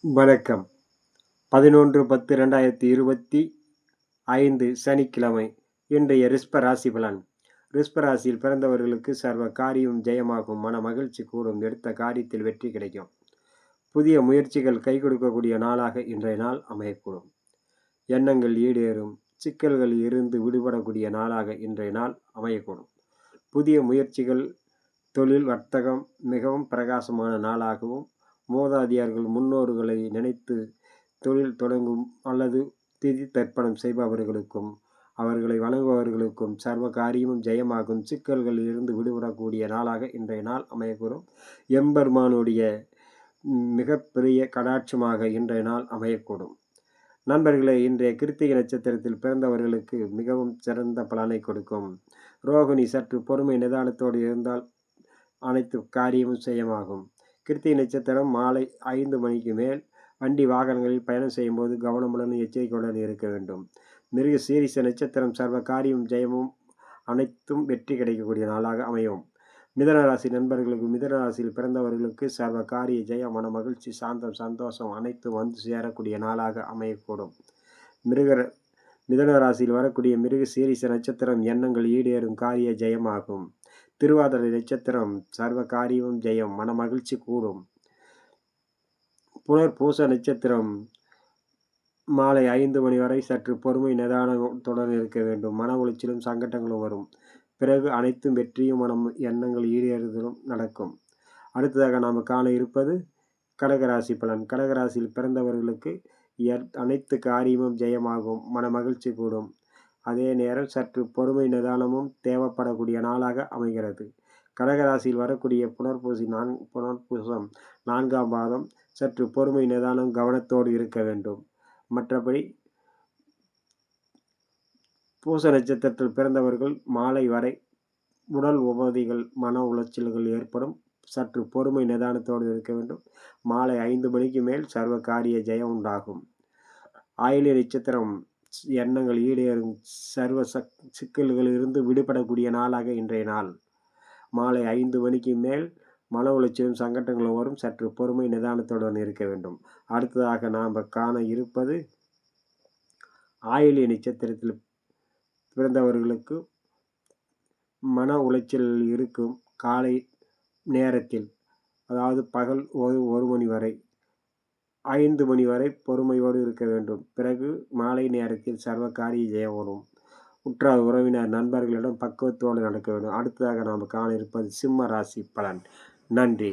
வணக்கம். 11/10/2025 சனிக்கிழமை. இன்றைய ரிஷப ராசி பலன். ரிஷப ராசியில் பிறந்தவர்களுக்கு சர்வ காரியமும் ஜெயமாகும். மன மகிழ்ச்சி கூடும். எடுத்த காரியத்தில் வெற்றி கிடைக்கும். புதிய முயற்சிகள் கை கொடுக்கக்கூடிய நாளாக இன்றைய நாள் அமையக்கூடும். எண்ணங்கள் ஈடேறும். சிக்கல்களில் இருந்து விடுபடக்கூடிய நாளாக இன்றைய நாள் அமையக்கூடும். புதிய முயற்சிகள், தொழில், வர்த்தகம் மிகவும் பிரகாசமான நாளாகவும், மூதாதையர்கள் முன்னோர்களை நினைத்து தொழில் தொடங்கும் அல்லது திதி தர்ப்பணம் செய்பவர்களுக்கும் அவர்களை வணங்குபவர்களுக்கும் சர்வ காரியமும் ஜெயமாகும். சிக்கல்களில் இருந்து விடுபடக்கூடிய நாளாக இன்றைய நாள் அமையக்கூடும். எம்பெருமானுடைய மிகப்பெரிய கடாட்சமாக இன்றைய நாள் அமையக்கூடும். நண்பர்களே, இன்றைய கிருத்திகை நட்சத்திரத்தில் பிறந்தவர்களுக்கு மிகவும் சிறந்த பலனை கொடுக்கும். ரோகிணி சற்று பொறுமை நிதானத்தோடு இருந்தால் அனைத்து காரியமும் ஜெயமாகும். கிருத்திகை நட்சத்திரம் மாலை 5 மணிக்கு மேல் வண்டி வாகனங்களில் பயணம் செய்யும்போது கவனமுடன் எச்சரிக்கையுடன் இருக்க வேண்டும். மிருக சீரிஷ நட்சத்திரம் சர்வ காரியம் ஜெயமும் அனைத்தும் வெற்றி கிடைக்கக்கூடிய நாளாக அமையும். மிதன ராசி நண்பர்களுக்கு மிதன ராசியில் பிறந்தவர்களுக்கு சர்வ காரிய ஜெயம், மன மகிழ்ச்சி, சாந்தம், சந்தோஷம் அனைத்தும் வந்து சேரக்கூடிய நாளாக அமையக்கூடும். மிதன ராசியில் வரக்கூடிய மிருக சீரிஷ நட்சத்திரம் எண்ணங்கள் ஈடேறும், காரிய ஜெயமாகும். திருவாதிரை நட்சத்திரம் சர்வ காரியமும் ஜெயம், மன மகிழ்ச்சி கூடும். புனர்பூச நட்சத்திரம் மாலை 5 மணி வரை சற்று பொறுமை நிதானத்துடன் இருக்க வேண்டும். மன உளைச்சலும் சங்கடங்களும் வரும். பிறகு அனைத்தும் வெற்றியும் மனம் எண்ணங்கள் ஈடேறுதலும் நடக்கும். அடுத்ததாக நாம் காண இருப்பது கடகராசி பலன். கடகராசியில் பிறந்தவர்களுக்கு அனைத்து காரியமும் ஜெயமாகும். மன மகிழ்ச்சி கூடும். அதே நேரம் சற்று பொறுமை நிதானமும் தேவைப்படக்கூடிய நாளாக அமைகிறது. கடகராசியில் வரக்கூடிய புனர்பூசம் 4ஆம் பாதம் சற்று பொறுமை நிதானம் கவனத்தோடு இருக்க வேண்டும். மற்றபடி பூச நட்சத்திரத்தில் பிறந்தவர்கள் மாலை வரை உடல் உபாதைகள், மன உளைச்சல்கள் ஏற்படும். சற்று பொறுமை நிதானத்தோடு இருக்க வேண்டும். மாலை 5 மணிக்கு மேல் சர்வ காரிய ஜெயம் உண்டாகும். ஆயில்ய நட்சத்திரம் எண்ணங்கள் ஈடேறும், சர்வ சிக்கல்களில் இருந்து விடுபடக்கூடிய நாளாக இன்றைய நாள். மாலை 5 மணிக்கு மேல் மன உளைச்சலும் சங்கடங்களும் வரும். சற்று பொறுமை நிதானத்துடன் இருக்க வேண்டும். அடுத்ததாக நாம் காண இருப்பது ஆயில்ய நட்சத்திரத்தில் பிறந்தவர்களுக்கு மன உளைச்சல் இருக்கும். காலை நேரத்தில், அதாவது பகல் 1 மணி வரை 5 மணி வரை பொறுமையோடு இருக்க வேண்டும். பிறகு மாலை நேரத்தில் சர்வ காரிய ஜெயம் வரும். உற்றார் உறவினர் நண்பர்களிடம் பக்குவத்தோடு நடக்க வேண்டும். அடுத்ததாக நாம் காண இருப்பது சிம்ம ராசி பலன். நன்றி.